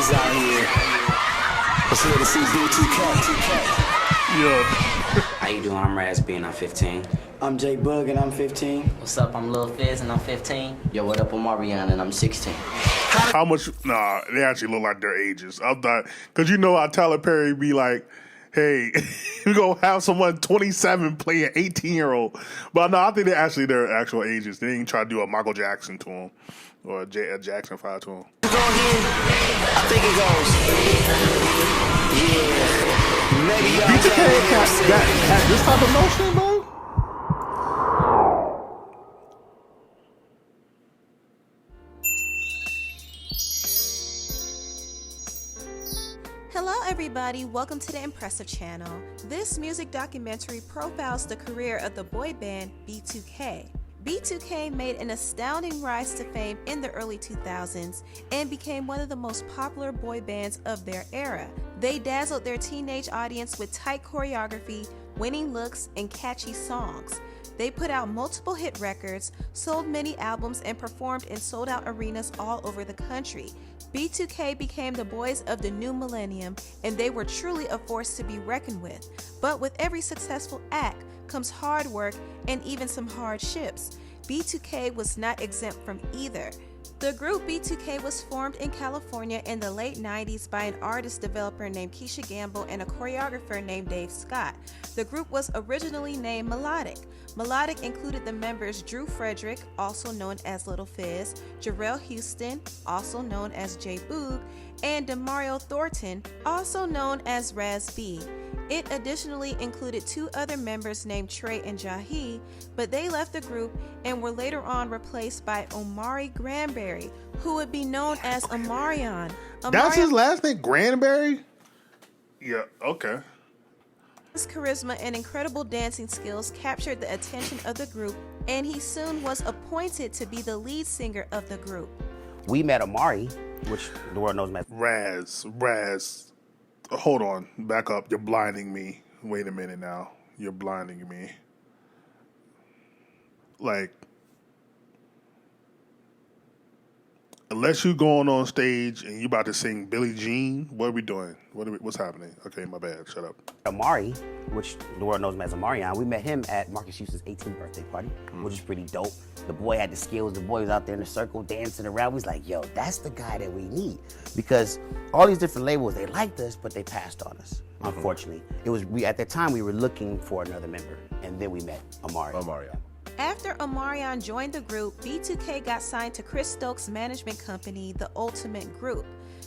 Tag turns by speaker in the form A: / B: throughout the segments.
A: ladies out here. Let's here to see B2K.
B: Yeah.
C: How you doing? I'm Raspy and I'm 15.
A: I'm J Bug and I'm 15.
D: What's up? I'm Lil Fizz and I'm 15.
E: Yo, what up? Omarion and I'm 16.
B: How much? Nah, they actually look like their ages. I thought, because you know how Tyler Perry be like, hey, we gonna have someone 27 play an 18-year-old. But no, I think they're actually their actual ages. They ain't try to do a Michael Jackson to him or a Jackson 5 to him.
A: Go here. I think it goes. Yeah. Maybe y'all
B: B2K had this type of motion, bro?
F: Hello everybody, welcome to the Impressive Channel. This music documentary profiles the career of the boy band B2K. B2K made an astounding rise to fame in the early 2000s and became one of the most popular boy bands of their era. They dazzled their teenage audience with tight choreography, winning looks, and catchy songs. They put out multiple hit records, sold many albums, and performed in sold-out arenas all over the country. B2K became the boys of the new millennium, and they were truly a force to be reckoned with. But with every successful act comes hard work and even some hardships. B2K was not exempt from either. The group B2K was formed in California in the late 90s by an artist developer named Keisha Gamble and a choreographer named Dave Scott. The group was originally named Melodic. Melodic included the members Drew Frederick, also known as Little Fizz, Jarrell Houston, also known as J Boog, and Demario Thornton, also known as Raz B. It additionally included two other members named Trey and Jahi, but they left the group and were later on replaced by Omari Granberry, who would be known as Omarion.
B: That's his last name, Granberry? Yeah, okay.
F: His charisma and incredible dancing skills captured the attention of the group, and he soon was appointed to be the lead singer of the group.
C: We met Amari, which the world knows him as
B: Raz. Hold on, back up. You're blinding me. Wait a minute now. You're blinding me. Like, unless you going on stage and you about to sing Billie Jean, what are we doing? What's happening? Okay, my bad. Shut up.
C: Amari, which the world knows him as Omarion. We met him at Marcus Houston's 18th birthday party, which is pretty dope. The boy had the skills. The boy was out there in the circle dancing around. We was like, yo, that's the guy that we need. Because all these different labels, they liked us, but they passed on us, unfortunately. At that time, we were looking for another member, and then we met Omarion.
F: After Omarion joined the group, B2K got signed to Chris Stokes' management company, The Ultimate Group.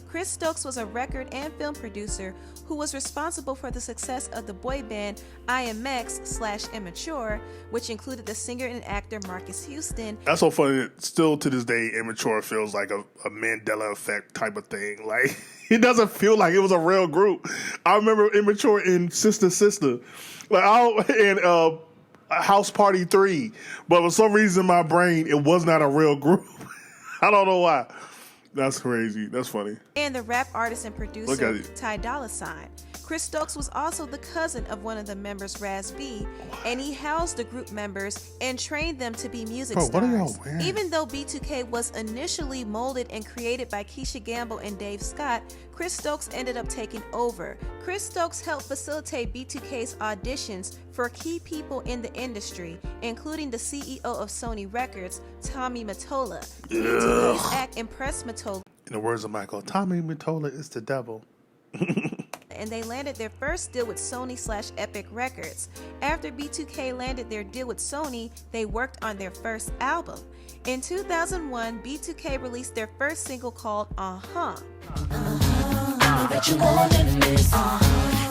F: Chris Stokes was a record and film producer who was responsible for the success of the boy band IMX/Immature, which included the singer and actor Marcus Houston.
B: That's so funny that still to this day, Immature feels like a Mandela effect type of thing. Like, it doesn't feel like it was a real group. I remember Immature in Sister Sister. House Party 3, but for some reason in my brain, it was not a real group. I don't know why. That's crazy. That's funny.
F: And the rap artist and producer Ty Dolla $ign. Chris Stokes was also the cousin of one of the members, Raz B, and he housed the group members and trained them to be music stars.
B: What are y'all wearing?
F: Even though B2K was initially molded and created by Keisha Gamble and Dave Scott, Chris Stokes ended up taking over. Chris Stokes helped facilitate B2K's auditions for key people in the industry, including the CEO of Sony Records, Tommy Mottola. B2K's act impressed Mottola.
B: In the words of Michael, Tommy Mottola is the devil.
F: And they landed their first deal with Sony/Epic Records. After B2K landed their deal with Sony, they worked on their first album. In 2001, B2K released their first single called Uh-Huh.
G: That you more than this.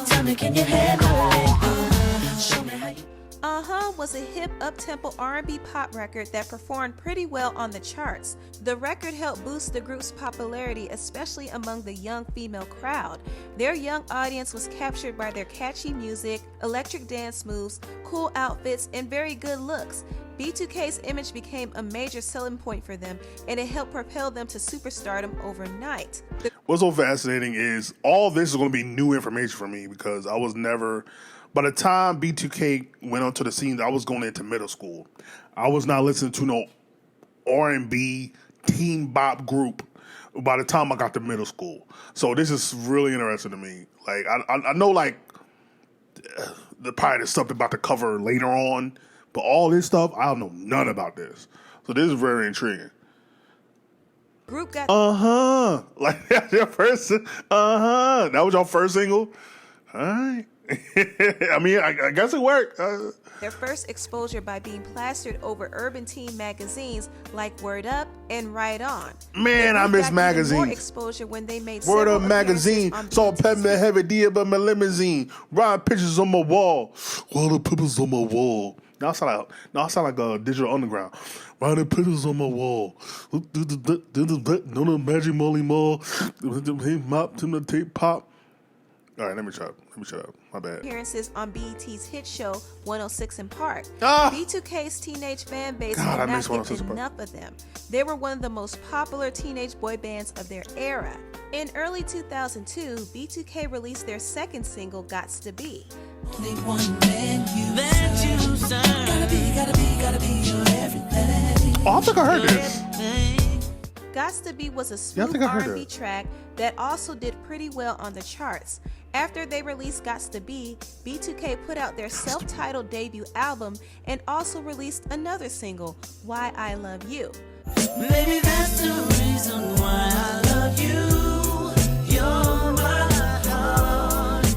G: Tell me, can you handle it? Show me how you.
F: Uh-Huh was a hip up-tempo R&B pop record that performed pretty well on the charts. The record helped boost the group's popularity, especially among the young female crowd. Their young audience was captured by their catchy music, electric dance moves, cool outfits, and very good looks. B2K's image became a major selling point for them, and it helped propel them to superstardom overnight.
B: What's so fascinating is all this is going to be new information for me because I was never... By the time B2K went onto the scene, I was going into middle school. I was not listening to no R&B teen bop group by the time I got to middle school. So this is really interesting to me. Like I know like the probably there's something about the cover later on, but all this stuff I don't know none about this. So this is very intriguing.
F: Group got
B: Like that's your first that was your first single. All right. I mean, I guess it worked.
F: their first exposure by being plastered over urban teen magazines like Word Up and Right On.
B: Man, I miss magazines.
F: More exposure when they made
B: Word
F: several
B: Up magazine,
F: appearances
B: saw
F: on
B: Peppermint Heavy D about my limousine, riding pictures on my wall. All the pictures on my wall. Now I sound like a Digital Underground. Riding pictures on my wall. No the Magic Molly Mall. Mop to the tape pop. All right, let me shut up. My bad.
F: appearances on BET's hit show 106 in Park.
B: Ah!
F: B2K's teenage fan base
B: God, I
F: did
B: miss
F: not
B: 106
F: get
B: in Park.
F: enough of them. They were one of the most popular teenage boy bands of their era. In early 2002, B2K released their second single, Gots to Be.
G: Only one man you serve. Gotta be your everything.
B: Oh, I think I heard this.
F: Gots to Be was a
B: I
F: smooth
B: think I heard
F: R&B
B: it.
F: track that also did pretty well on the charts. After they released Gots to Be, B2K put out their self-titled debut album and also released another single, Why I Love You.
G: Maybe that's the reason why I love you. You're my heart.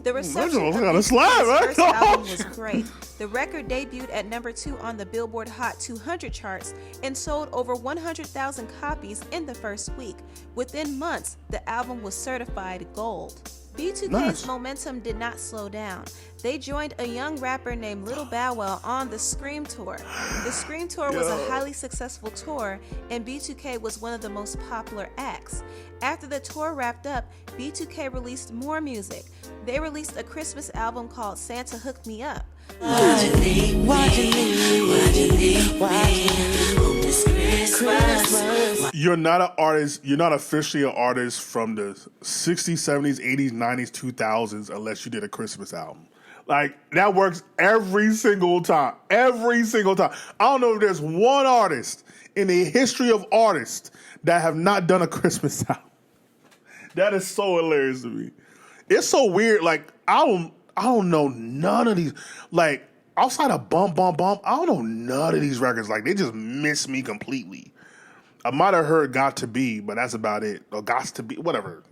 F: The reception
B: That's
F: of
B: kinda
F: B2K's
B: slime, right?
F: first album was great. The record debuted at number 2 on the Billboard Hot 200 charts and sold over 100,000 copies in the first week. Within months, the album was certified gold. B2K's
B: Nice.
F: momentum did not slow down. They joined a young rapper named Little Bow Wow on the Scream Tour. The Scream Tour was a highly successful tour, and B2K was one of the most popular acts. After the tour wrapped up, B2K released more music. They released a Christmas album called Santa Hooked Me Up.
B: You're not an artist. You're not officially an artist from the 60s, 70s, 80s, 90s, 2000s unless you did a Christmas album. Like, that works every single time. Every single time. I don't know if there's one artist in the history of artists that have not done a Christmas album. That is so hilarious to me. It's so weird. Like, I don't know none of these. Like, outside of Bump Bump Bump, I don't know none of these records. Like, they just miss me completely. I might have heard Got to Be, but that's about it. Or Got to Be, whatever.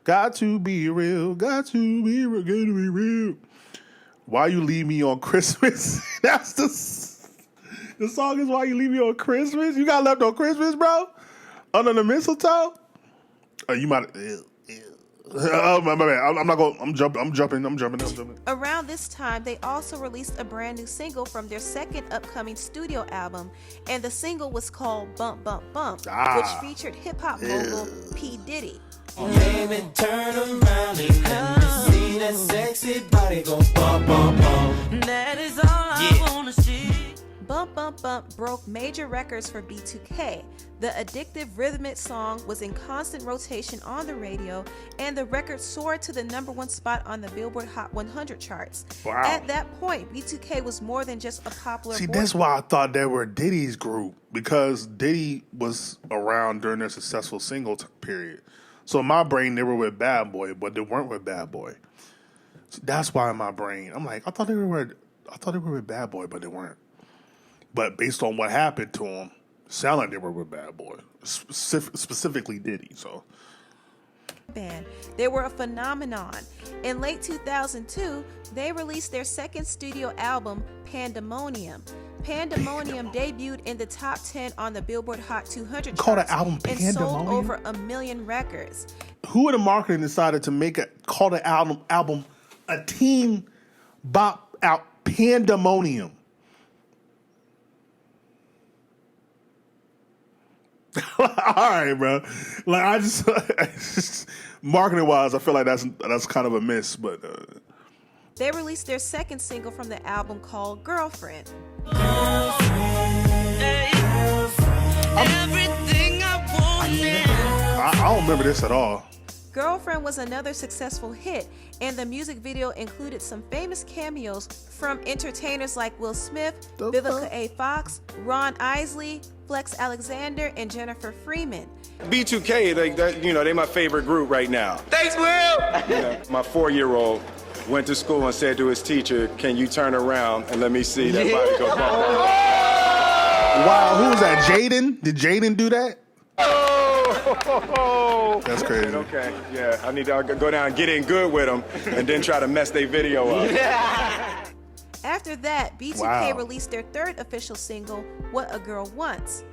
B: Got to be real, got to be real, got to be real. Why You Leave Me on Christmas? That's the song is Why You Leave Me on Christmas? You got left on Christmas, bro? Under the mistletoe? Oh, you might. Oh, my bad. I'm not going. I'm jumping.
F: Around this time, they also released a brand new single from their second upcoming studio album, and the single was called Bump Bump Bump, which featured hip-hop mogul P. Diddy.
H: Baby, turn around and let me see that sexy body go bump, bump, bump.
G: That is all I wanna see.
F: Bump Bump Bump broke major records for B2K. The addictive rhythmic song was in constant rotation on the radio, and the record soared to the #1 spot on the Billboard Hot 100 charts.
B: Wow.
F: At that point, B2K was more than just a popular
B: See,
F: boy
B: that's why I thought they were Diddy's group, because Diddy was around during their successful single period. So in my brain, they were with Bad Boy, but they weren't with Bad Boy. So that's why in my brain, I'm like, I thought they were with Bad Boy, but they weren't. But based on what happened to them, it sounded like they were with Bad Boy, specifically Diddy. So
F: band. They were a phenomenon. In late 2002, they released their second studio album, Pandemonium. Pandemonium debuted in the top 10 on the Billboard Hot 200
B: Call the
F: charts
B: album
F: and sold
B: Pandemonium?
F: over 1 million records.
B: who in the marketing decided to call the album a teen bop out Pandemonium? All right, bro. Like I just marketing wise, I feel like that's kind of a miss, but
F: They released their second single from the album called Girlfriend.
G: Everything I wanted.
B: I don't remember this at all.
F: Girlfriend was another successful hit, and the music video included some famous cameos from entertainers like Will Smith, Vivica A. Fox, Ron Isley, Flex Alexander, and Jennifer Freeman.
I: B2K, they my favorite group right now.
H: Thanks, Will!
I: My 4-year-old went to school and said to his teacher, "Can you turn around and let me see that body go bump?"
B: Wow, who was that? Jaden? Did Jaden do that?
I: Oh,
B: that's crazy.
I: Okay, yeah, I need to go down and get in good with them and then try to mess their video up.
F: After that, B2K released their third official single, What a Girl Wants.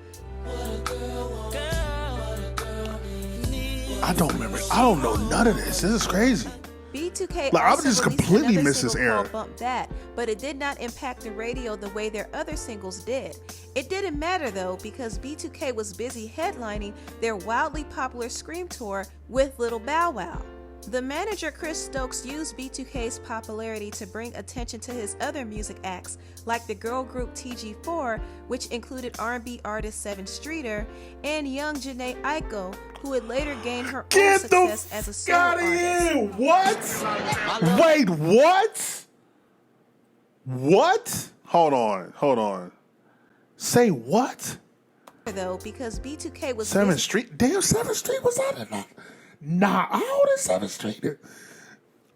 B: I don't remember. I don't know none of this. This is crazy.
F: B2K
B: Like, I
F: also
B: just
F: released
B: completely
F: another
B: missed this
F: single
B: era.
F: called Bump That, but it did not impact the radio the way their other singles did. It didn't matter though, because B2K was busy headlining their wildly popular Scream tour with Lil Bow Wow. The manager Chris Stokes used B2K's popularity to bring attention to his other music acts, like the girl group TG4, which included R&B artist Seven Streeter, and young Jhené Aiko, who would later gain her own success as a solo artist.
B: What? Wait, what? What? Hold on. Say what?
F: Though, because B2K was
B: 7th Street? Damn, 7th Street was out of that. Nah, how old is 7th Street?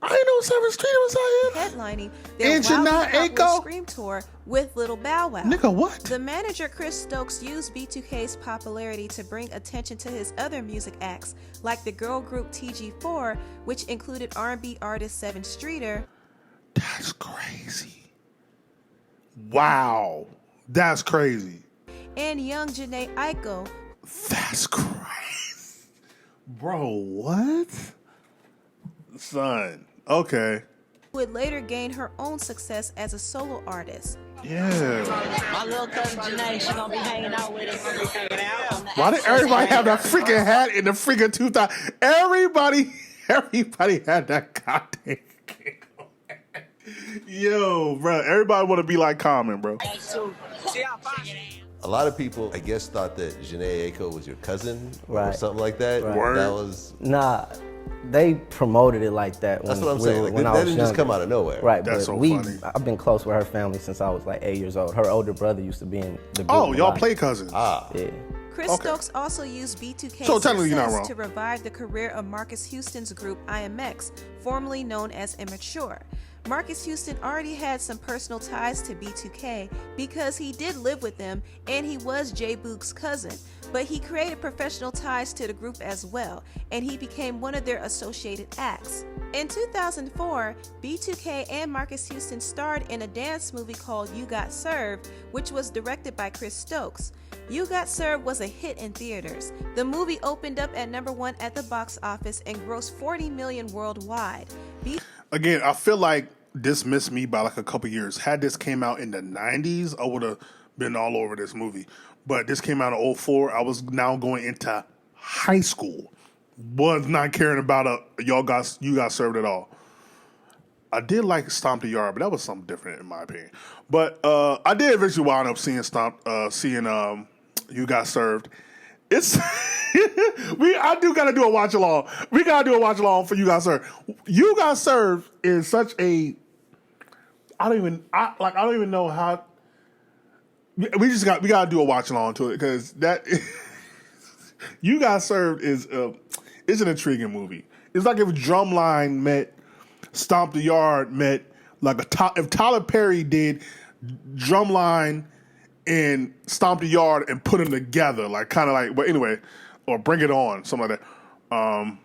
B: I didn't know 7th Street was out here.
F: Headlining their
B: And
F: wildly
B: Jhené
F: popular
B: Aiko?
F: Scream tour with Lil Bow Wow.
B: Nigga, what?
F: The manager Chris Stokes used B2K's popularity to bring attention to his other music acts, like the girl group TG4, which included R&B artist Seven Streeter.
B: That's crazy. Wow. That's crazy.
F: And young Jhené Aiko.
B: That's crazy. Bro, what? Son. Okay.
F: Who would later gain her own success as a solo artist.
B: Yeah.
D: My little cousin Janae, she gonna be hanging out with us.
B: Why did everybody have that freaking hat in the freaking 2000? Everybody had that goddamn giggle. Yo, bro, everybody want to be like Common, bro.
J: A lot of people, I guess, thought that Jhené Aiko was your cousin or
K: Right.
J: something like that.
K: Right.
B: Word.
J: That was.
K: Nah, they promoted it like that.
J: That's
K: when
J: what I'm
K: we
J: saying.
K: were-
J: Like,
K: when I
J: that
K: was
J: didn't just
K: younger.
J: come out of nowhere.
K: Right,
B: That's
K: but
B: so funny.
K: I've been close with her family since I was like 8 years old. Her older brother used to be in the group.
B: Oh,
K: a
B: y'all
K: lot.
B: play cousins.
J: Ah.
K: Yeah.
F: Chris
B: Okay.
F: Stokes also used B2K's
B: So technically you're not wrong.
F: success to revive the career of Marcus Houston's group IMX, formerly known as Immature. Marcus Houston already had some personal ties to B2K because he did live with them and he was J Boog's cousin, but he created professional ties to the group as well, and he became one of their associated acts. In 2004, B2K and Marcus Houston starred in a dance movie called You Got Served, which was directed by Chris Stokes. You Got Served was a hit in theaters. The movie opened up at #1 at the box office and grossed $40 million worldwide.
B: Again, I feel like this missed me by like a couple years. Had this came out in the 90s, I would have been all over this movie. But this came out in 2004. I was now going into high school. Was not caring about You Got Served at all. I did like Stomp the Yard, but that was something different in my opinion. But I did eventually wind up seeing You Got Served. It's I do gotta do a watch along. We gotta do a watch along for You Got Served. You Got Served is such a I don't even know how we gotta do a watch along to it because that You Got Served is it's an intriguing movie. It's like if Drumline met Stomp the Yard met like if Tyler Perry did Drumline and Stomp the Yard and put them together, like kind of like, but anyway, or Bring It On, something like that.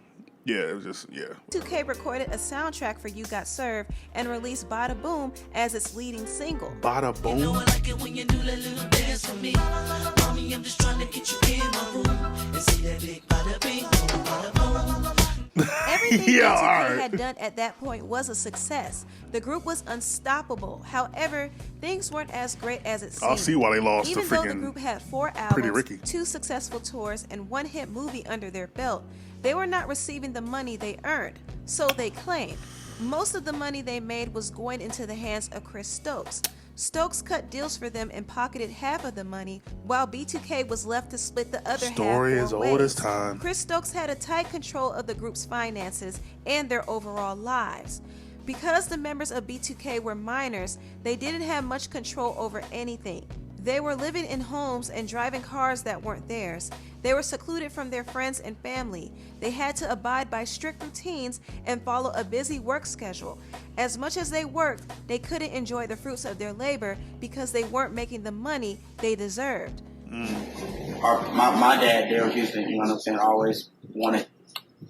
B: Yeah, it was just, yeah.
F: 2K recorded a soundtrack for You Got Served and released Bada Boom as its leading single.
B: Bada Boom?
G: I like it when you do that little dance for me. Mommy, I'm just trying to get you in my room and see that big bada bing, bada boom.
F: Everything
B: Yeah,
F: B2K
B: alright.
F: had done at that point was a success. The group was unstoppable. However, things weren't as great as it seemed.
B: I'll see why they lost
F: Even
B: to
F: though the
B: freaking
F: group had 4
B: Pretty
F: albums,
B: Ricky.
F: 2 successful tours, and 1 hit movie under their belt, they were not receiving the money they earned, so they claimed. Most of the money they made was going into the hands of Chris Stokes. Stokes cut deals for them and pocketed half of the money, while B2K was left to split the other
B: Story
F: half
B: is
F: 4
B: old
F: ways.
B: as time.
F: Chris Stokes had a tight control of the group's finances and their overall lives. Because the members of B2K were minors, they didn't have much control over anything. They were living in homes and driving cars that weren't theirs. They were secluded from their friends and family. They had to abide by strict routines and follow a busy work schedule. As much as they worked, they couldn't enjoy the fruits of their labor because they weren't making the money they deserved.
L: My dad, Daryl Houston, you know what I'm saying, always wanted,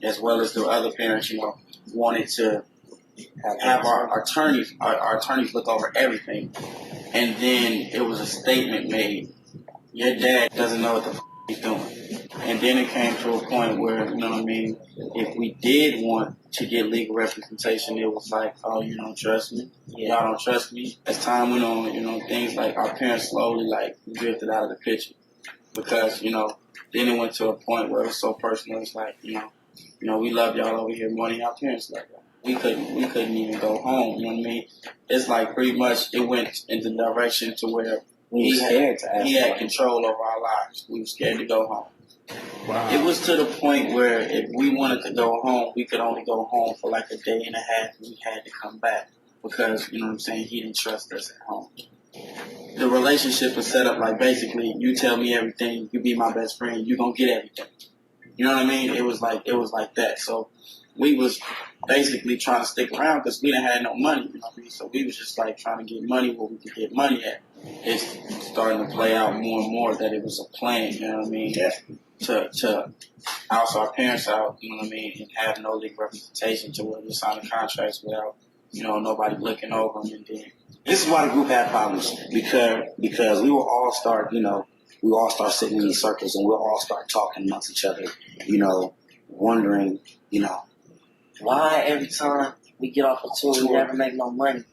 L: as well as the other parents, you know, wanted to have our attorneys look over everything. And then it was a statement made, your dad doesn't know what the he's doing. And then it came to a point where, you know what I mean, if we did want to get legal representation, it was like, oh, you don't trust me? Y'all don't trust me? As time went on, you know, things like our parents slowly, like, drifted out of the picture. Because, you know, then it went to a point where it was so personal. It's like, you know, we love y'all over here more than our parents love y'all. We couldn't even go home, you know what I mean? It's like pretty much it went in the direction to where he had control over our lives. We were scared to go home. Wow. It was to the point where if we wanted to go home, we could only go home for like a day and a half, and we had to come back because, you know what I'm saying, he didn't trust us at home. The relationship was set up like basically you tell me everything, you be my best friend, you gonna get everything. You know what I mean? It was like that. So we was basically trying to stick around because we didn't have no money. You know what I mean? So we was just like trying to get money where we could get money at. It's starting to play out more and more that it was a plan. You know what I mean? To house our parents out. You know what I mean? And have no legal representation to where we signing contracts without, you know, nobody looking over them. And then this is why the group had problems because we will all start, you know, we all start sitting in these circles and we'll all start talking amongst each other, you know, wondering, you know, why every time we get off a tour, we never make no money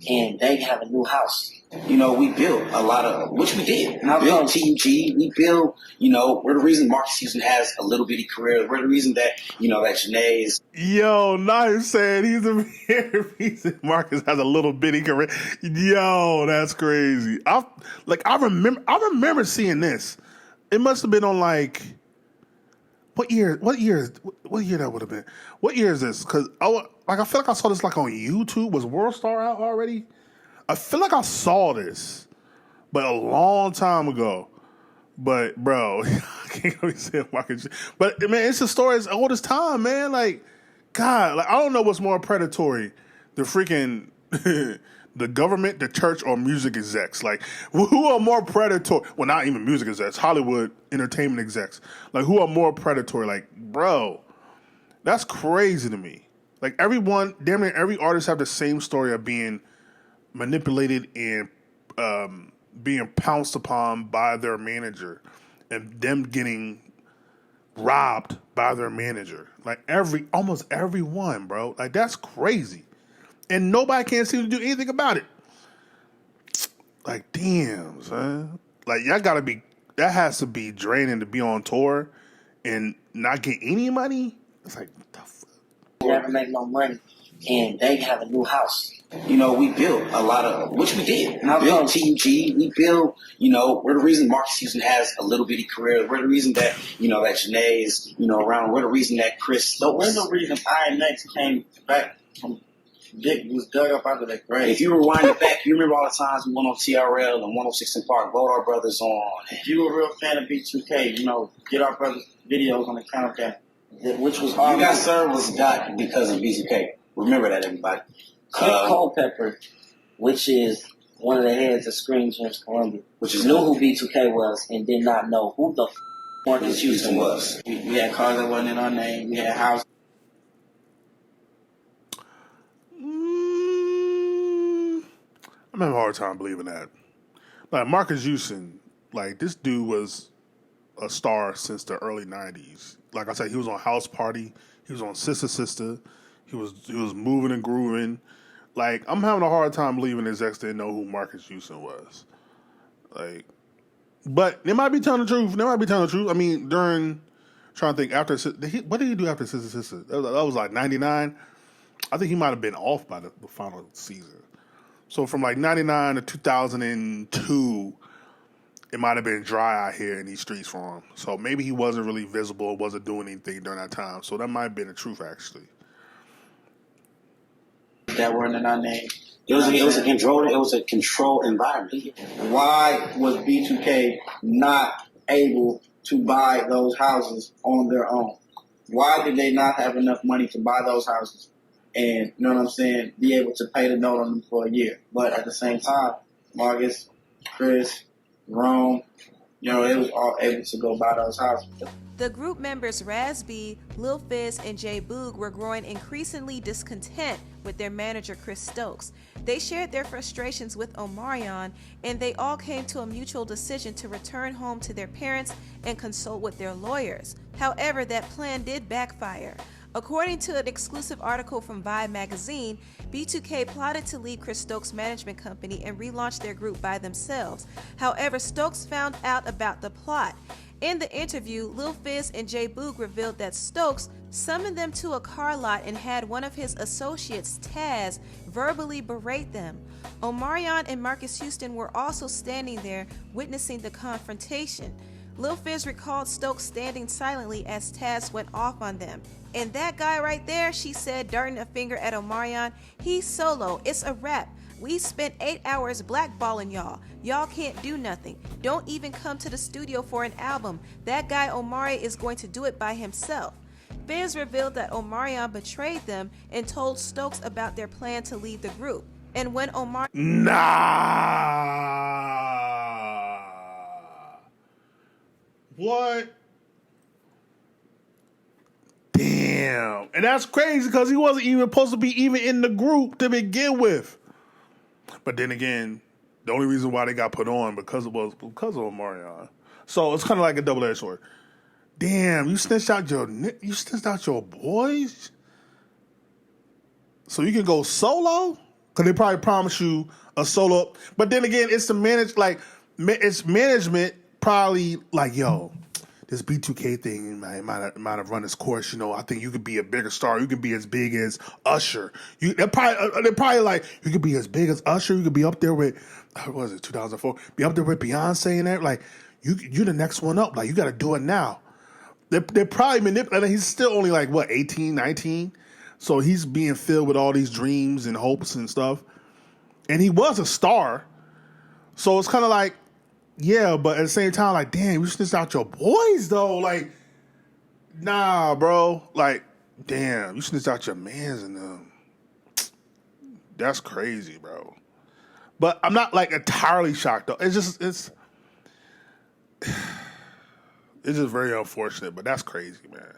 L: and they have a new house. You know, we built a lot of, which we did. We built TUG, we built, you know, we're the reason Marcus Houston has a little bitty career. We're the reason that, you know, that Janae is.
B: Yo, Nice said he's the reason Marcus has a little bitty career. Yo, that's crazy. I remember seeing this. It must have been on like, what year that would have been? What year is this? Because I feel like I saw this like on YouTube. Was World Star out already? I feel like I saw this, but a long time ago. But bro, I can't really say Marcus. But man, it's a story as old as time, man. Like, God, like I don't know what's more predatory, the freaking the government, the church, or music execs. Like, who are more predatory? Well, not even music execs, Hollywood entertainment execs. Like, who are more predatory? Like, bro, that's crazy to me. Like, everyone, damn near every artist have the same story of being manipulated and being pounced upon by their manager and them getting robbed by their manager. Like almost everyone, bro. Like that's crazy. And nobody can seem to do anything about it. Like, damn, son. Like that has to be draining to be on tour and not get any money. It's like, what the fuck?
L: Never make no money and they have a new house. You know, we built a lot of, which we did. We built TUG, we built, you know, we're the reason Marcus Houston has a little bitty career. We're the reason that, you know, that Janae is, you know, around. We're the reason that Chris. So we're the reason IMX came back from, Dick was dug up out of that grave. If you rewind it back, you remember all the times we went on TRL and 106 in Park, vote our brothers on. If you were a real fan of B2K, you know, get our brothers videos on the countdown. Which was all. You got servers got because of B2K. Remember that, everybody. Cliff Culpepper, which is one of the heads of Screen Gems Columbia, which is knew who B2K was and did not know who the Marcus Houston was. We had cars that wasn't in our name. We had houses.
B: I'm having a hard time believing that. Like Marcus Houston, like this dude was a star since the early 90s. Like I said, he was on House Party. He was on Sister Sister. He was moving and grooving. Like, I'm having a hard time believing his ex didn't know who Marcus Houston was. Like, but they might be telling the truth. I mean, trying to think, what did he do after Sister Sister? That was like 99. I think he might have been off by the final season. So from like 99 to 2002, it might have been dry out here in these streets for him. So maybe he wasn't really visible, wasn't doing anything during that time. So that might have been the truth, actually.
L: That weren't in our name. It was a controlled environment. Why was B2K not able to buy those houses on their own? Why did they not have enough money to buy those houses and, you know what I'm saying, be able to pay the note on them for a year? But at the same time, Marcus, Chris, Rome, you know, they was all able to go buy those houses.
F: The group members Raz B, Lil Fizz, and J Boog were growing increasingly discontent with their manager Chris Stokes. They shared their frustrations with Omarion, and they all came to a mutual decision to return home to their parents and consult with their lawyers. However, that plan did backfire. According to an exclusive article from Vibe magazine, B2K plotted to leave Chris Stokes' management company and relaunch their group by themselves. However, Stokes found out about the plot. In the interview, Lil Fizz and J Boog revealed that Stokes summoned them to a car lot and had one of his associates, Taz, verbally berate them. Omarion and Marcus Houston were also standing there witnessing the confrontation. Lil Fizz recalled Stokes standing silently as Taz went off on them. And that guy right there, she said, darting a finger at Omarion, he's solo, it's a wrap. We spent 8 hours blackballing y'all. Y'all can't do nothing. Don't even come to the studio for an album. That guy Omari is going to do it by himself. Fizz revealed that Omarion betrayed them and told Stokes about their plan to leave the group. And when Omarion...
B: Nah. What? Damn. And that's crazy because he wasn't even supposed to be even in the group to begin with. But then again, the only reason why they got put on because of Omarion. So it's kind of like a double-edged sword. Damn, you snitched out your boys, so you can go solo. Because they probably promised you a solo. But then again, it's it's management probably like, yo, this B2K thing might have run its course. You know, I think you could be a bigger star. You could be as big as Usher. They're probably like, you could be as big as Usher. You could be up there with, what was it, 2004? Be up there with Beyonce and that. Like, you're the next one up. Like, you got to do it now. They're probably manipulating. He's still only like, what, 18, 19? So he's being filled with all these dreams and hopes and stuff. And he was a star. So it's kind of like, yeah, but at the same time, like, damn, you snitched out your boys, though. Like, nah, bro. Like, damn, you snitched out your mans and them. That's crazy, bro. But I'm not, like, entirely shocked, though. It's just very unfortunate, but that's crazy, man.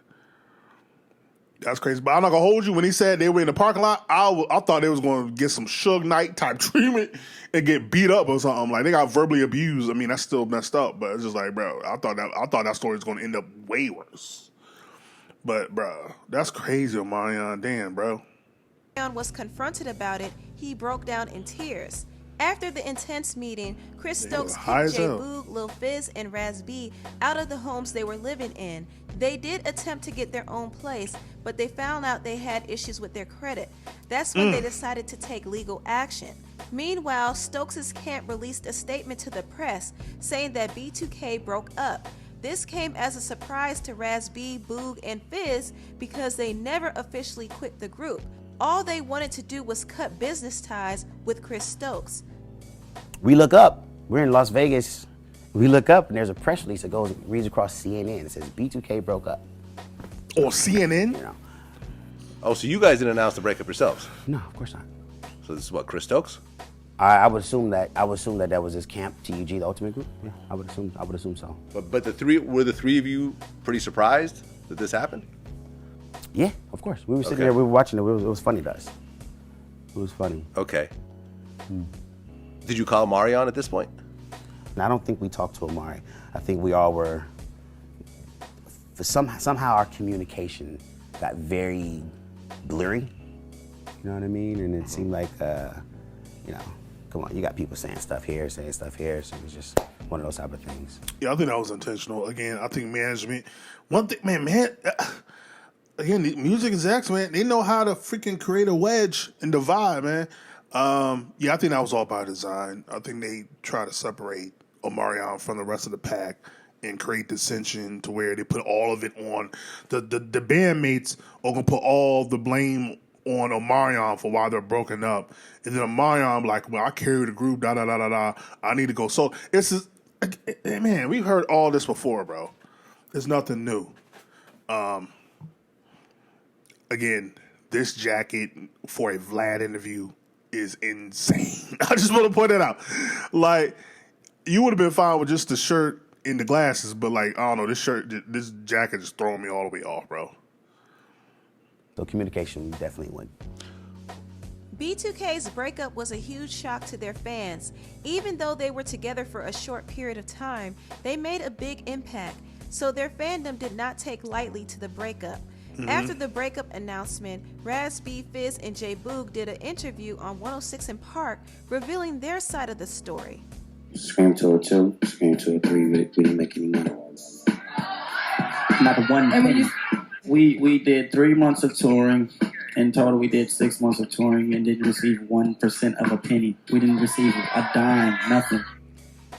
B: That's crazy. But I'm not going to hold you. When he said they were in the parking lot, I thought they was going to get some Suge Knight type treatment and get beat up or something. Like, they got verbally abused. I mean, that's still messed up. But it's just like, bro, I thought that story was going to end up way worse. But, bro, that's crazy, Omarion. Damn, bro.
F: was confronted about it, he broke down in tears. After the intense meeting, Chris Stokes kicked J Boog, Lil Fizz, and Raz B out of the homes they were living in. They did attempt to get their own place, but they found out they had issues with their credit. That's when they decided to take legal action. Meanwhile, Stokes' camp released a statement to the press saying that B2K broke up. This came as a surprise to Raz B, Boog, and Fizz because they never officially quit the group. All they wanted to do was cut business ties with Chris Stokes.
C: We look up. We're in Las Vegas. We look up, and there's a press release that reads across CNN. It says B2K broke up.
B: Or CNN?
C: You know.
J: Oh, so you guys didn't announce the breakup yourselves?
C: No, of course not.
J: So this is what, Chris Stokes?
C: I would assume that. That was his camp, TUG, the Ultimate Group. Yeah, I would assume so.
J: But the three of you pretty surprised that this happened?
C: Yeah, of course. We were sitting there, we were watching it. It was funny to us. It was funny.
J: Okay. Did you call Omarion at this point?
C: And I don't think we talked to Omari. I think we all were. Somehow our communication got very blurry. You know what I mean? And it seemed like, come on, you got people saying stuff here. So it was just one of those type of things.
B: Yeah, I think that was intentional. Again, I think management. One thing, man. Again, the music execs, man, they know how to freaking create a wedge and divide, man. I think that was all by design. I think they try to separate Omarion from the rest of the pack and create dissension to where they put all of it on the bandmates are gonna put all the blame on Omarion for why they're broken up, and then Omarion like, well, I carry the group, I need to go. So it's just, man, we've heard all this before, bro. It's nothing new. Again, this jacket for a Vlad interview is insane. I just want to point that out. Like, you would have been fine with just the shirt and the glasses, but like, I don't know, this jacket just throwing me all the way off, bro.
C: So communication definitely went.
F: B2K's breakup was a huge shock to their fans. Even though they were together for a short period of time, they made a big impact, so their fandom did not take lightly to the breakup. After the breakup announcement, Raz B, Fizz, and J Boog did an interview on 106 in Park, revealing their side of the story.
M: Scream to a 2, Scream to a 3, we didn't make any money.
L: Not one penny. We did 3 months of touring. In total, we did 6 months of touring and didn't receive 1% of a penny. We didn't receive a dime, nothing.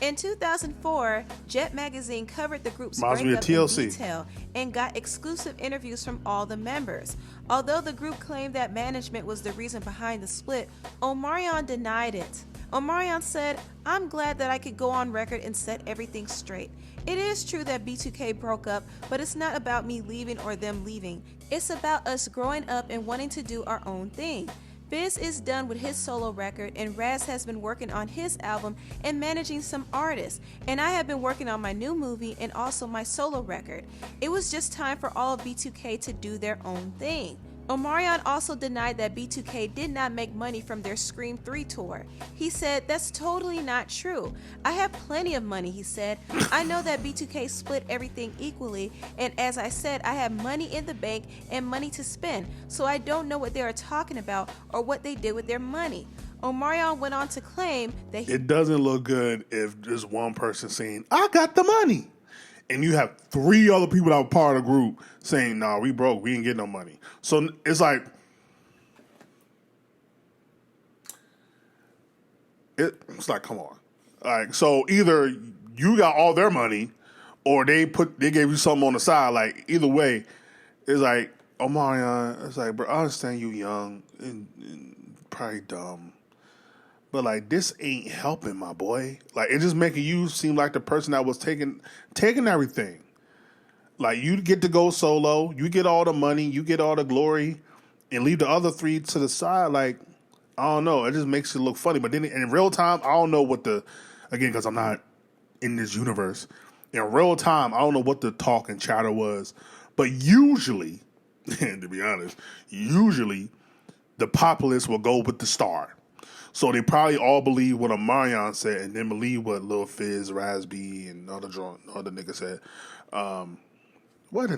F: In 2004, Jet Magazine covered the group's
B: Reminds me of
F: breakup in
B: TLC.
F: detail and got exclusive interviews from all the members. Although the group claimed that management was the reason behind the split, Omarion denied it. Omarion said, "I'm glad that I could go on record and set everything straight. It is true that B2K broke up, but it's not about me leaving or them leaving. It's about us growing up and wanting to do our own thing. Fizz is done with his solo record, and Raz has been working on his album and managing some artists, and I have been working on my new movie and also my solo record. It was just time for all of B2K to do their own thing." Omarion also denied that B2K did not make money from their Scream 3 tour. He said, "That's totally not true. I have plenty of money," he said. "I know that B2K split everything equally, and as I said, I have money in the bank and money to spend, so I don't know what they are talking about or what they did with their money." Omarion went on to claim that
B: It doesn't look good if there's one person saying, "I got the money," and you have 3 other people that were part of the group saying, "Nah, we broke. We didn't get no money." So it's like, come on. Like, so either you got all their money, or they gave you something on the side. Like, either way, it's like, Omarion, it's like, bro, I understand you young and probably dumb, but like, this ain't helping, my boy. Like, it's just making you seem like the person that was taking everything. Like, you get to go solo, you get all the money, you get all the glory, and leave the other 3 to the side. Like, I don't know. It just makes it look funny. But then in real time, I don't know what again, because I'm not in this universe. In real time, I don't know what the talk and chatter was. But usually, and to be honest, the populace will go with the star. So they probably all believe what Omarion said and then believe what Lil Fizz, Raz B, and other niggas said. What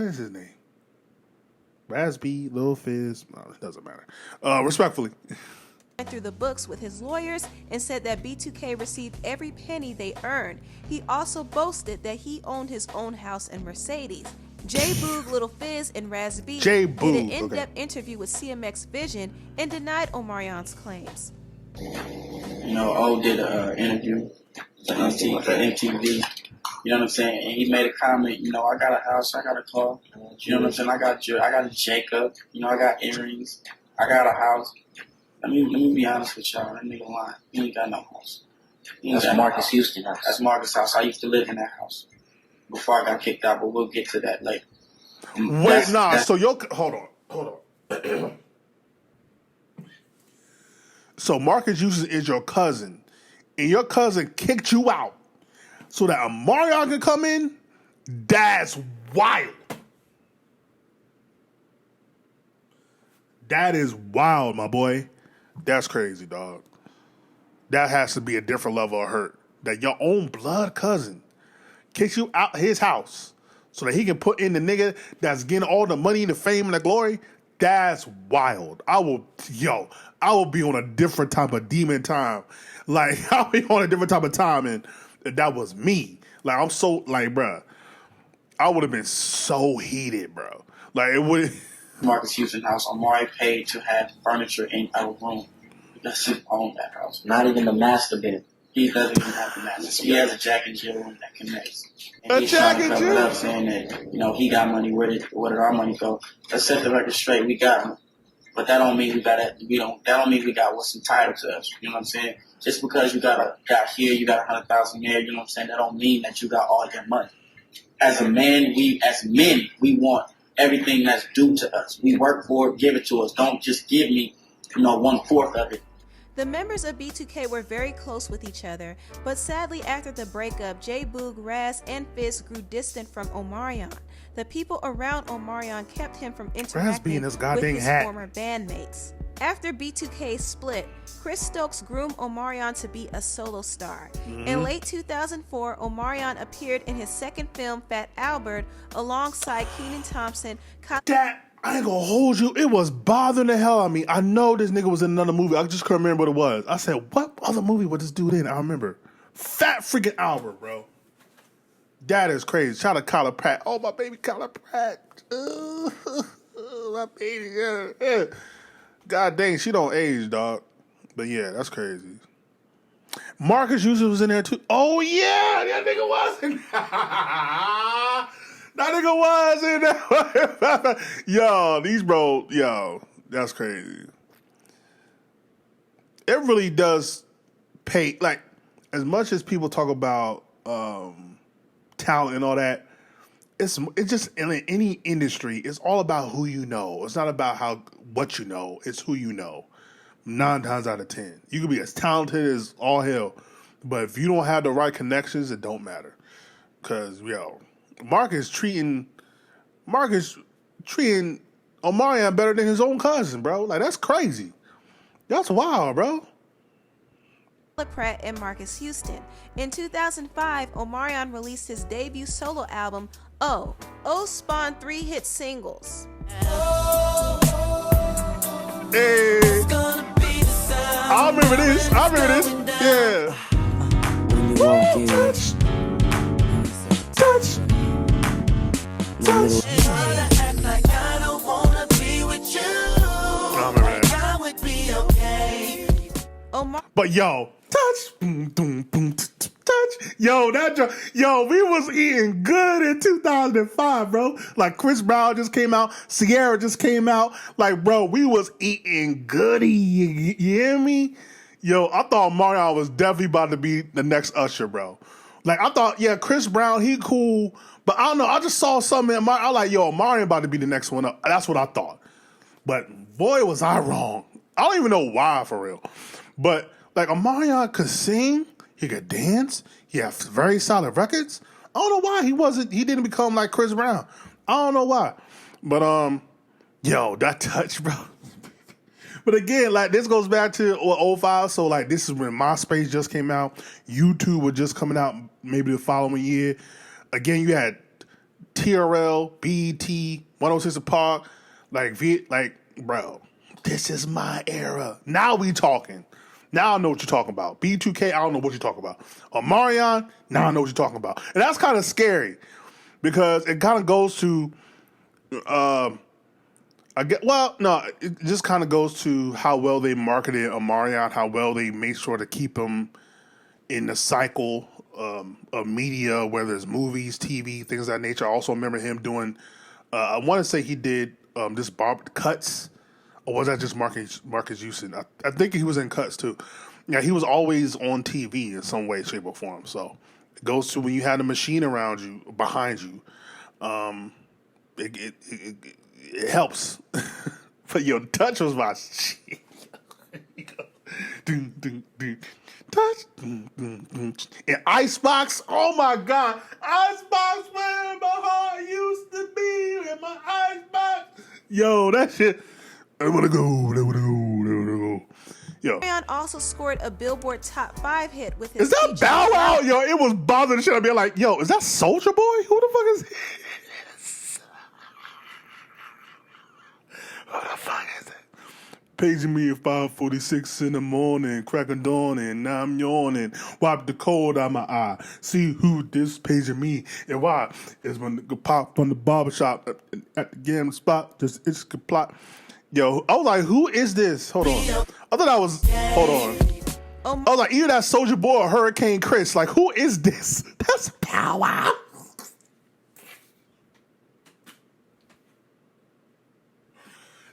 B: is his name? Raz B, Lil Fizz. No, it doesn't matter. Respectfully.
F: Went through the books with his lawyers and said that B2K received every penny they earned. He also boasted that he owned his own house and Mercedes. J Boog, Lil Fizz, and Raz B did an in-depth interview with CMX Vision and denied Omarion's claims.
L: You know, O did an interview for MTV. You know what I'm saying? And he made a comment, you know, I got a house, I got a car. You know what I'm saying? I got a Jacob. You know, I got earrings. I got a house. Let me be honest with y'all. That nigga lying. He ain't got no house.
E: That's Marcus Houston's house.
L: That's Marcus' house. I used to live in that house before I got kicked out, but we'll get to that later.
B: So hold on. So Marcus Houston is your cousin, and your cousin kicked you out so that Omarion can come in? That's wild. That is wild, my boy. That's crazy, dog. That has to be a different level of hurt. That your own blood cousin kicks you out his house so that he can put in the nigga that's getting all the money, the fame, and the glory. That's wild. I will be on a different type of demon time. Like, I'll be on a different type of time, and that was me. Like, I'm so, like, bruh, I would have been so heated, bro. Like, it would.
L: Marcus Houston house. Omari paid to have furniture in our room. He doesn't own that house.
E: Not even the master bedroom.
L: He doesn't even have the master. He has a Jack and Jill room that connects. And
B: A
L: he's
B: Jack
L: trying to
B: and
L: cover it
B: Jill?
L: up, saying that, you know, he got money. Where did our money go? Let's set the record straight. We got money. But that don't mean that don't mean we got what's entitled to us. You know what I'm saying? Just because you got here, you got 100,000 there, you know what I'm saying? That don't mean that you got all your money. as a man, as men, we want everything that's due to us. We work for it, give it to us. Don't just give me, 1/4 of it.
F: The members of B2K were very close with each other, but sadly after the breakup, J Boog, Raz, and Fizz grew distant from Omarion. The people around Omarion kept him from interacting with his former bandmates. After B2K split, Chris Stokes groomed Omarion to be a solo star. In late 2004, Omarion appeared in his second film, Fat Albert, alongside Kenan Thompson.
B: I ain't gonna hold you. It was bothering the hell out of me. I know this nigga was in another movie. I just couldn't remember what it was. I said, what other movie was this dude in? I remember. Fat freaking Albert, bro. That is crazy. Shout out to Kyla Pratt. Oh, my baby Kyla Pratt. My baby. God dang, she don't age, dog. But yeah, that's crazy. Marcus Houston was in there too. Oh, yeah. That nigga was in That nigga was in there. Yo, that's crazy. It really does pay, like, as much as people talk about talent and all that, it's just in any industry, it's all about who you know. It's not about what you know, it's who you know. 9 times out of 10. You can be as talented as all hell, but if you don't have the right connections, it don't matter. Because, Marcus treating Omarion better than his own cousin, bro. Like, that's crazy. That's wild, bro.
F: Pratt and Marcus Houston. In 2005, Omarion released his debut solo album, O. O spawned 3 hit singles.
B: Hey. I remember this. Yeah. Woo, touch. But yo, touch, boom, boom, boom, touch. Yo, we was eating good in 2005, bro. Like Chris Brown just came out, Sierra just came out. Like, bro, we was eating goody. You hear me? Yo, I thought Omarion was definitely about to be the next Usher, bro. Like, I thought, Chris Brown, he cool, but I don't know. I just saw something in I like, Omarion about to be the next one up. That's what I thought. But boy, was I wrong. I don't even know why, for real. But like, Omarion could sing, he could dance, he had very solid records. I don't know why he didn't become like Chris Brown. I don't know why. But that touch, bro. But again, like, this goes back to 05, so like, this is when MySpace just came out, YouTube was just coming out maybe the following year. Again, you had TRL, BET, 106 Park, like, bro, this is my era. Now we talking. Now I know what you're talking about. B2K, I don't know what you're talking about. Omarion, now I know what you're talking about. And that's kind of scary because it kind of goes to, it just kind of goes to how well they marketed Omarion, how well they made sure to keep him in the cycle of media, whether it's movies, TV, things of that nature. I also remember him doing, I want to say he did this Bob Cuts. Or was that just Marcus Houston? I think he was in Cuts too. Yeah, he was always on TV in some way, shape, or form. So it goes to when you had a machine behind you, it helps. But your touch was my shit. Touch. And Icebox, oh my God. Icebox, where my heart used to be, in my Icebox. Yo, that shit. They wanna go. Yo.
F: Omarion also scored a Billboard Top 5 hit with his.
B: Is that Bow Wow? Yo, it was bothering the shit out of me. Like, yo, is that Soulja Boy? Who the fuck is this? Who the fuck is that? Paging me at 5:46 in the morning, cracking dawn, and now I'm yawning. Wipe the cold out my eye. See who this paging me and why? Is when the pop from the barbershop at the game spot. Just it's plot. Yo, I was like, who is this? Hold on. I thought I was, hold on. I was like, either that Soulja Boy or Hurricane Chris. Like, who is this? That's Bow Wow.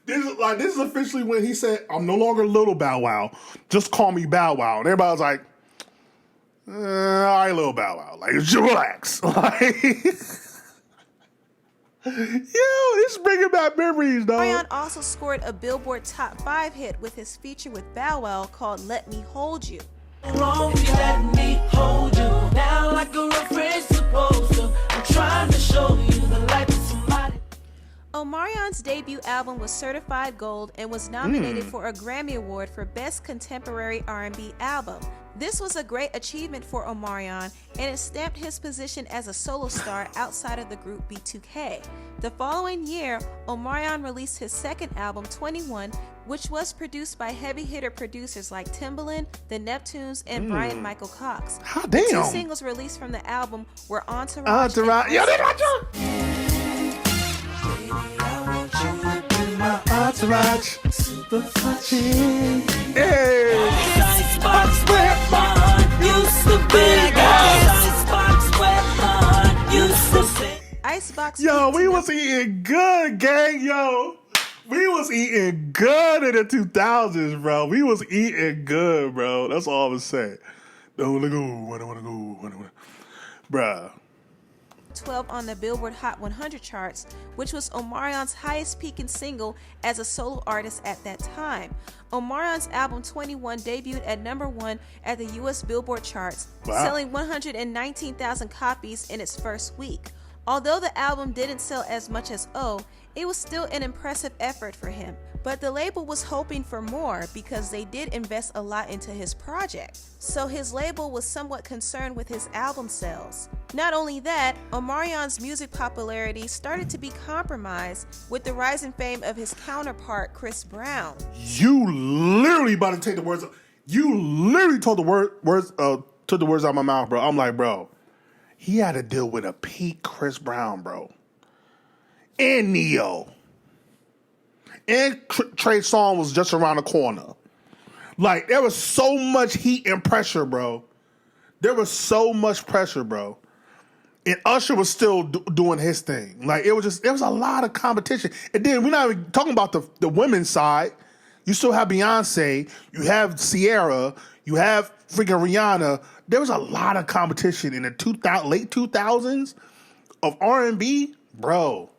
B: This is officially when he said, I'm no longer Little Bow Wow. Just call me Bow Wow. And everybody was like, all right, little Bow Wow. Like, just relax. Like, yo, it's bringing back memories, though.
F: Omarion also scored a Billboard Top 5 hit with his feature with Bow Wow called Let Me Hold You.
G: Wrong, let me hold you down like a real friend's supposed to. I'm trying to show you the light of somebody.
F: Omarion's debut album was certified gold and was nominated for a Grammy Award for Best Contemporary R&B Album. This was a great achievement for Omarion, and it stamped his position as a solo star outside of the group B2K. The following year, Omarion released his second album, 21, which was produced by heavy hitter producers like Timbaland, The Neptunes, and Brian Michael Cox.
B: Hot
F: The
B: damn.
F: two singles released from the album were Entourage.
B: Entourage. Yo, that's my Entourage. Super touching. Hey.
G: Icebox where my heart used to be. Icebox where my heart used to be.
F: Icebox.
B: Yo, we was eating good, gang. Yo, we was eating good in the 2000s, bro. We was eating good, bro. That's all I'm saying. Don't wanna go. Bruh.
F: 12 on the Billboard Hot 100 charts, which was Omarion's highest peaking single as a solo artist at that time. Omarion's album 21 debuted at #1 at the US Billboard charts, selling 119,000 copies in its first week. Although the album didn't sell as much as O, it was still an impressive effort for him. But the label was hoping for more because they did invest a lot into his project. So his label was somewhat concerned with his album sales. Not only that, Omarion's music popularity started to be compromised with the rising fame of his counterpart, Chris Brown.
B: You literally about to take the words. You literally took the words out of my mouth, bro. I'm like, bro, he had to deal with a peak Chris Brown, bro, and Neo. And Trey Songz was just around the corner. Like, there was so much heat and pressure, bro. There was so much pressure, bro. And Usher was still doing his thing. Like, it was a lot of competition. And then we're not even talking about the women's side. You still have Beyonce. You have Sierra. You have freaking Rihanna. There was a lot of competition in the late 2000s of R&B, bro.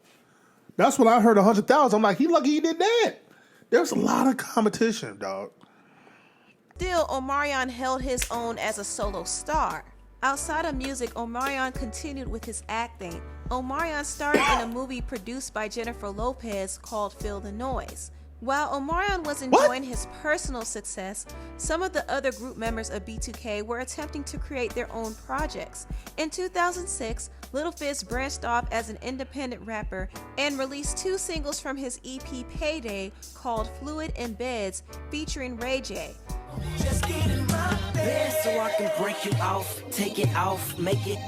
B: That's when I heard 100,000. I'm like, he lucky he did that. There's a lot of competition, dog.
F: Still, Omarion held his own as a solo star. Outside of music, Omarion continued with his acting. Omarion starred in a movie produced by Jennifer Lopez called Feel the Noise. While Omarion was enjoying his personal success, some of the other group members of B2K were attempting to create their own projects. In 2006, Little Fizz branched off as an independent rapper and released 2 singles from his EP Payday called Fluid and Beds featuring Ray J.
G: Just get in my bed so I can break you off, take it off, make it,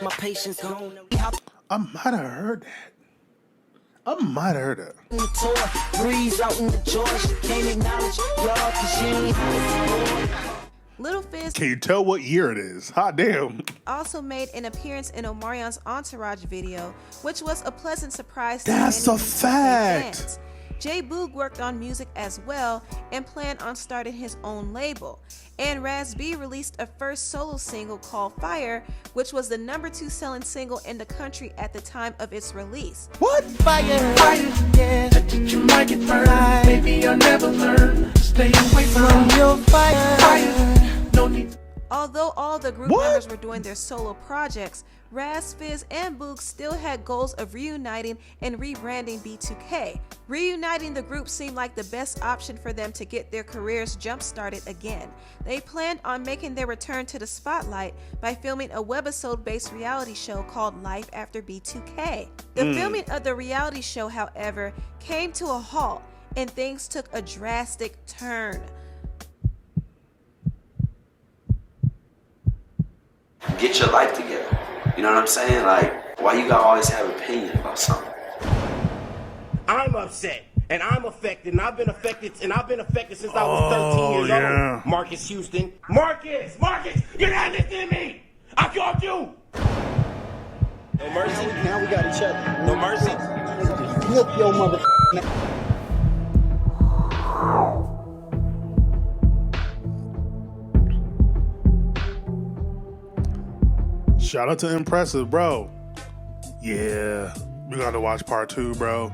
G: my patience gone.
B: I might have heard that.
G: Breeze out in the George, can't acknowledge y'all 'cause you ain't.
F: Little Fizz
B: Can you tell what year it is? Hot damn.
F: also made an appearance in Omarion's Entourage video, which was a pleasant surprise to
B: That's
F: many
B: a
F: B2K
B: fact.
F: fans. J Boog worked on music as well and planned on starting his own label. And Raz B released a first solo single called Fire, which was the #2 selling single in the country at the time of its release.
B: What?
G: Fire, yeah. You might get burned, baby, you'll never learn. Stay away from your fire. No need.
F: Although all the group members were doing their solo projects, Raz, Fizz, and Boog still had goals of reuniting and rebranding B2K. Reuniting the group seemed like the best option for them to get their careers jump-started again. They planned on making their return to the spotlight by filming a webisode-based reality show called Life After B2K. The filming of the reality show, however, came to a halt, and things took a drastic turn.
N: Get your life together. You know what I'm saying? Like, why you gotta always have an opinion about something?
O: I'm upset, and I'm affected, and I've been affected since I was 13 years old. Marcus Houston. Marcus! You're not listening to me! I called you! No mercy. Now we got each other. No mercy. Whoop your mother.
B: Shout out to Impressive, bro. Yeah, we got to watch part 2, bro.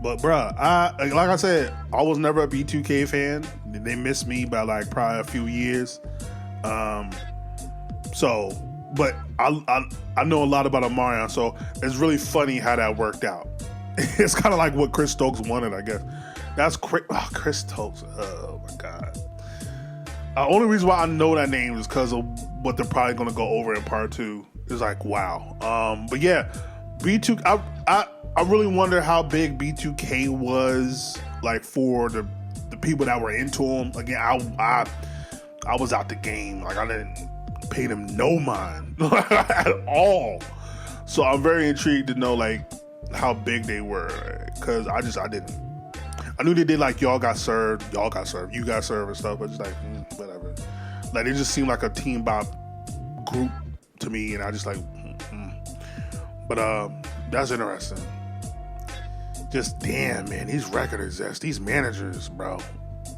B: But bro, like I said, I was never a B2K fan. They missed me by like probably a few years. But I know a lot about Omarion, so it's really funny how that worked out. It's kind of like what Chris Stokes wanted, I guess. That's Chris Stokes. Oh my god. The only reason why I know that name is because of what they're probably gonna go over in part 2. It's like wow. But yeah, B2. I really wonder how big B2K was like for the people that were into him. Again, I was out the game. Like I didn't pay them no mind at all. So I'm very intrigued to know like how big they were, because I didn't. I knew they did like y'all got served, you got served and stuff, but just like whatever. Like it just seemed like a Team Bop group to me, and I just like. But that's interesting. Just damn, man, these record execs, these managers, bro,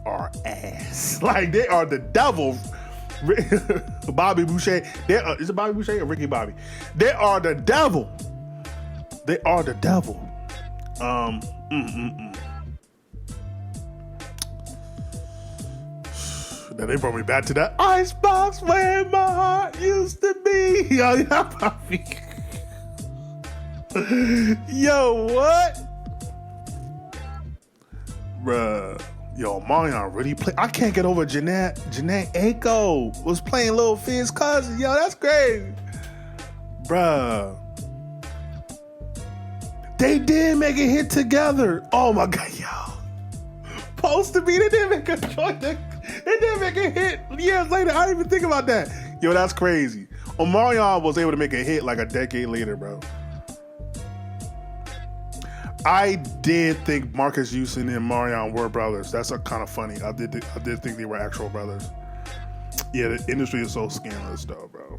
B: are ass. Like they are the devil. Bobby Boucher, is it Bobby Boucher or Ricky Bobby? They are the devil. They are the devil. Then they brought me back to that icebox where my heart used to be. Yo, Bobby. Yo, what? Bruh. Yo, Omarion really play. I can't get over Janae Aiko was playing Lil Fizz cousin. Yo, that's crazy. Bruh. They did make a hit together. Oh my god, yo. Supposed to be, they did make a joint. They did make a hit years later. I didn't even think about that. Yo, that's crazy. Omarion was able to make a hit like a decade later, bro. I did think Marcus Houston and Omarion were brothers. That's kind of funny. I did think they were actual brothers. Yeah, the industry is so scandalous, though, bro.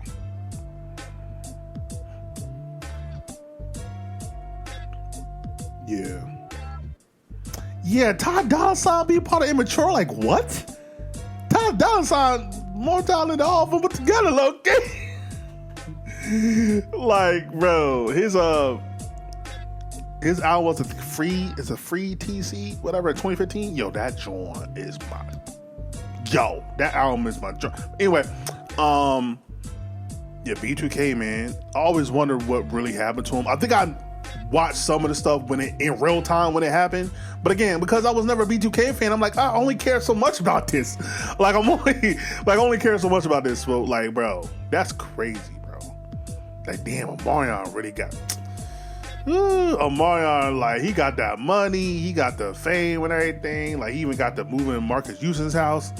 B: Yeah. Yeah, Todd Dolla $ign be part of Immature. Like, what? Todd Dolla $ign more talented than all of them put together, okay? Like, bro, his album was a free TC, whatever, 2015. Yo, that joint is my. Yo, that album is my joint. Anyway, yeah, B2K, man. I always wondered what really happened to him. I think I watched some of the stuff when in real time when it happened. But again, because I was never a B2K fan, I'm like, I only care so much about this. Like I only care so much about this. So like, bro, that's crazy, bro. Like, damn, Omarion really got. Omarion, like, he got that money, he got the fame and everything. Like, he even got to move in Marcus Houston's house,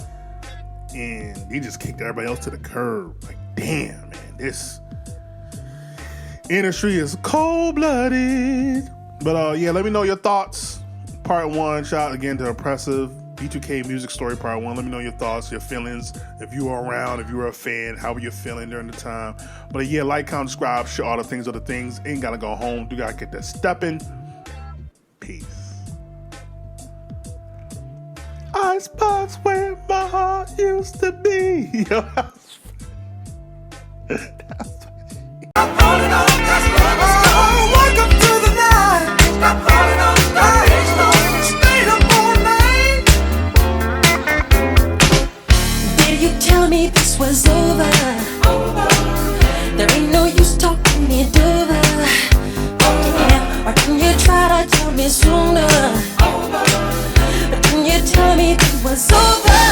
B: and he just kicked everybody else to the curb. Like, damn, man, this industry is cold-blooded. But yeah, let me know your thoughts. Part 1, shout out again to Oppressive. B2K Music Story Part 1. Let me know your thoughts, your feelings. If you were around, if you were a fan, how were you feeling during the time? But yeah, like, comment, subscribe, share all the things, other things. Ain't gotta go home. You gotta get that stepping. Peace. Icebox where my heart used to be.
G: Welcome to the night. Stop calling on the night. Stayed up all night.
P: Did you tell me this was over? There ain't no use talking it over. Yeah, or can you try to tell me sooner? But can you tell me it was over?